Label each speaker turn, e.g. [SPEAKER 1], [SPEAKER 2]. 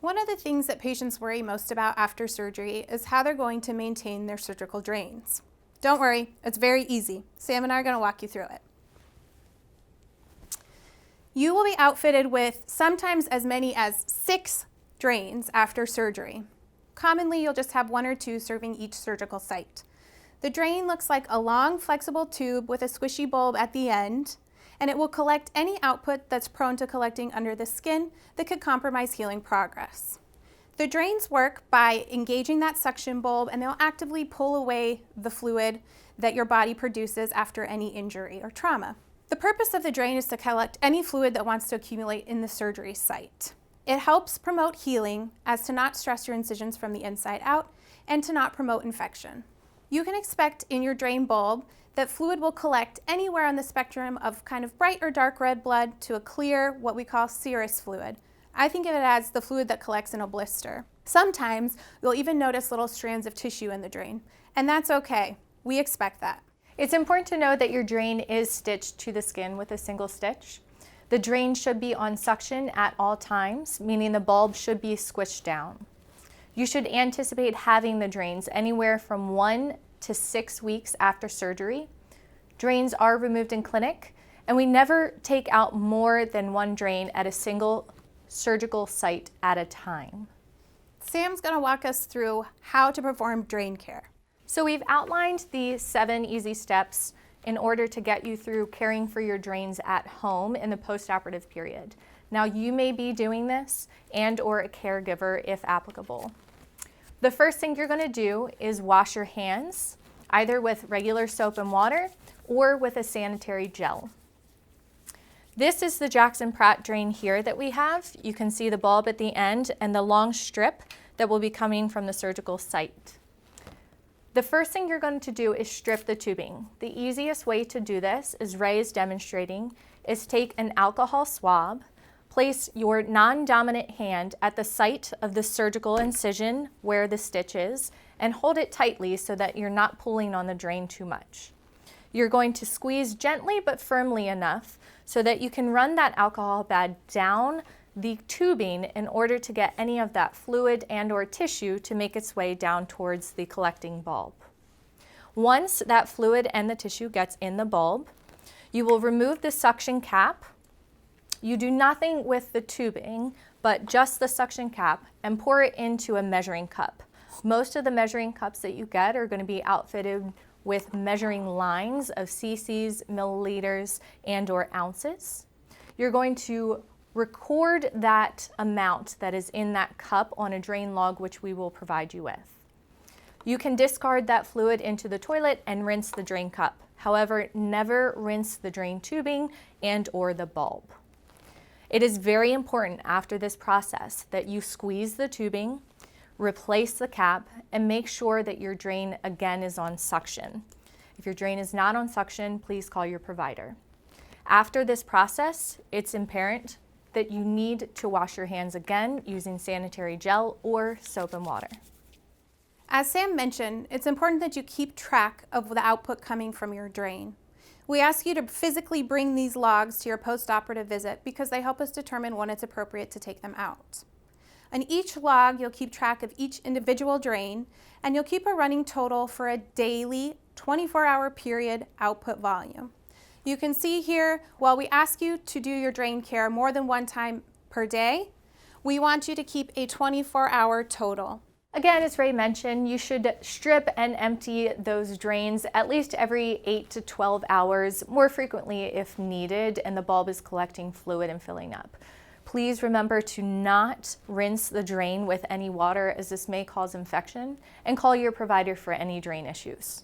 [SPEAKER 1] One of the things that patients worry most about after surgery is how they're going to maintain their surgical drains. Don't worry, it's very easy. Sam and I are going to walk you through it. You will be outfitted with sometimes as many as 6 drains after surgery. Commonly, you'll just have 1 or 2 serving each surgical site. The drain looks like a long, flexible tube with a squishy bulb at the end, and it will collect any output that's prone to collecting under the skin that could compromise healing progress. The drains work by engaging that suction bulb, and they'll actively pull away the fluid that your body produces after any injury or trauma. The purpose of the drain is to collect any fluid that wants to accumulate in the surgery site. It helps promote healing as to not stress your incisions from the inside out and to not promote infection. You can expect in your drain bulb that fluid will collect anywhere on the spectrum of kind of bright or dark red blood to a clear, what we call serous fluid. I think of it as the fluid that collects in a blister. Sometimes you'll even notice little strands of tissue in the drain, and that's okay. We expect that.
[SPEAKER 2] It's important to know that your drain is stitched to the skin with a single stitch. The drain should be on suction at all times, meaning the bulb should be squished down. You should anticipate having the drains anywhere from 1 to 6 weeks after surgery. Drains are removed in clinic, and we never take out more than 1 drain at a single surgical site at a time.
[SPEAKER 1] Sam's going to walk us through how to perform drain care.
[SPEAKER 2] So we've outlined the 7 easy steps in order to get you through caring for your drains at home in the postoperative period. Now, you may be doing this and/or a caregiver if applicable. The first thing you're going to do is wash your hands, either with regular soap and water or with a sanitary gel. This is the Jackson Pratt drain here that we have. You can see the bulb at the end and the long strip that will be coming from the surgical site. The first thing you're going to do is strip the tubing. The easiest way to do this, as Ray is demonstrating, is take an alcohol swab, place your non-dominant hand at the site of the surgical incision where the stitch is, and hold it tightly so that you're not pulling on the drain too much. You're going to squeeze gently but firmly enough so that you can run that alcohol pad down the tubing in order to get any of that fluid and/or tissue to make its way down towards the collecting bulb. Once that fluid and the tissue gets in the bulb, you will remove the suction cap. You do nothing with the tubing, but just the suction cap, and pour it into a measuring cup. Most of the measuring cups that you get are going to be outfitted with measuring lines of cc's, milliliters, and/or ounces. You're going to record that amount that is in that cup on a drain log, which we will provide you with. You can discard that fluid into the toilet and rinse the drain cup. However, never rinse the drain tubing and/or the bulb. It is very important after this process that you squeeze the tubing, replace the cap, and make sure that your drain again is on suction. If your drain is not on suction, please call your provider. After this process, it's apparent that you need to wash your hands again using sanitary gel or soap and water.
[SPEAKER 1] As Sam mentioned, it's important that you keep track of the output coming from your drain. We ask you to physically bring these logs to your post-operative visit because they help us determine when it's appropriate to take them out. On each log, you'll keep track of each individual drain, and you'll keep a running total for a daily 24-hour period output volume. You can see here, while we ask you to do your drain care more than 1 time per day, we want you to keep a 24-hour total.
[SPEAKER 2] Again, as Ray mentioned, you should strip and empty those drains at least every 8 to 12 hours, more frequently if needed, and the bulb is collecting fluid and filling up. Please remember to not rinse the drain with any water, as this may cause infection, and call your provider for any drain issues.